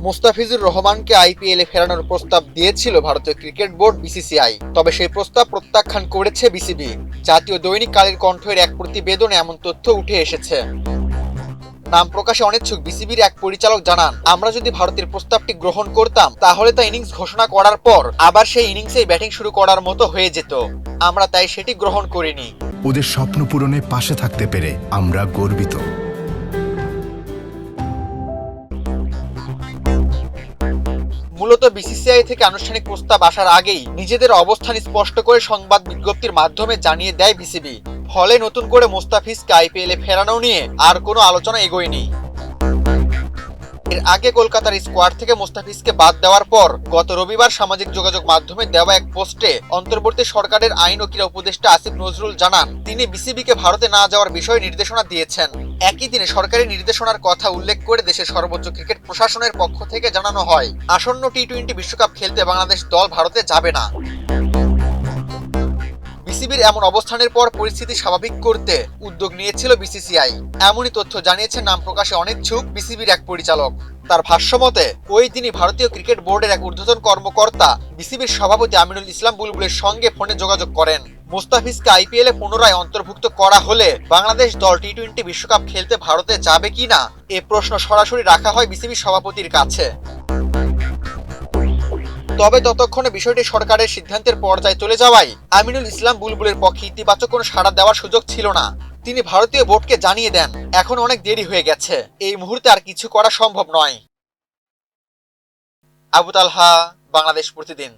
মুস্তাফিজুর রহমানকে আইপিএলে ফেরানোর প্রস্তাব দিয়েছিল ভারতীয় ক্রিকেট বোর্ড বিসিসিআই, তবে সেই প্রস্তাব প্রত্যাখ্যান করেছে বিসিবি। জাতীয় দৈনিক কালের কণ্ঠের এক প্রতিবেদনে এমন তথ্য উঠে এসেছে। নাম প্রকাশে অনিচ্ছুক বিসিবির এক পরিচালক জানান, আমরা যদি ভারতের প্রস্তাবটি গ্রহণ করতাম তাহলে তা ইনিংস ঘোষণা করার পর আবার সেই ইনিংসেই ব্যাটিং শুরু করার মতো হয়ে যেত। আমরা তাই সেটি গ্রহণ করিনি। ওদের স্বপ্ন পূরণে পাশে থাকতে পেরে আমরা গর্বিত। মূলত বিসিসিআই থেকে আনুষ্ঠানিক প্রস্তাব আসার আগেই নিজেদের অবস্থান স্পষ্ট করে সংবাদ বিজ্ঞপ্তির মাধ্যমে জানিয়ে দেয় বিসিবি। ফলে নতুন করে মুস্তাফিজকে আইপিএলে ফেরানো নিয়ে আর কোনো আলোচনা এগোয়নি। এর আগে কলকাতার স্কোয়াড থেকে মুস্তাফিজকে বাদ দেওয়ার পর গত রবিবার সামাজিক যোগাযোগ মাধ্যমে দেওয়া এক পোস্টে অন্তর্বর্তী সরকারের আইন ও ক্রীড়া উপদেষ্টা আসিফ নজরুল জানান, তিনি বিসিবিকে ভারতে না যাওয়ার বিষয়ে নির্দেশনা দিয়েছেন। একই দিনে সরকারি নির্দেশনার কথা উল্লেখ করে দেশের সর্বোচ্চ ক্রিকেট প্রশাসনের পক্ষ থেকে জানানো হয়, আসন্ন টি-20 বিশ্বকাপ খেলতে বাংলাদেশ দল ভারতে যাবে না। বিসিবির এমন অবস্থানের পর পরিস্থিতি স্বাভাবিক করতে উদ্যোগ নিয়েছিল বিসিসিআই। এমনই তথ্য জানিয়েছেন নাম প্রকাশে অনিচ্ছুক বিসিবির এক পরিচালক। তার ভাষ্যমতে, ওই দিনই ভারতীয় ক্রিকেট বোর্ডের এক ঊর্ধ্বতন কর্মকর্তা বিসিবির সভাপতি আমিনুল ইসলাম বুলবুলের সঙ্গে ফোনে যোগাযোগ করেন। মুস্তাফিজকে আইপিএলে পুনরায় অন্তর্ভুক্ত করা হলে বাংলাদেশ দল টি-20 বিশ্বকাপ খেলতে ভারতে যাবে কিনা এ প্রশ্ন সরাসরি রাখা হয় বিসিবি সভাপতির কাছে। তবে ততক্ষণে বিষয়টি সরকারের সিদ্ধান্তের পর্যায়ে চলে যাওয়ায় আমিনুল ইসলাম বুলবুলের পক্ষে ইতিবাচক কোনো সাড়া দেওয়ার সুযোগ ছিল না। তিনি ভারতীয় বোর্ডকে জানিয়ে দেন, এখন অনেক দেরি হয়ে গেছে, এই মুহূর্তে আর কিছু করা সম্ভব নয়। আবু তালহা, বাংলাদেশ প্রতিদিন।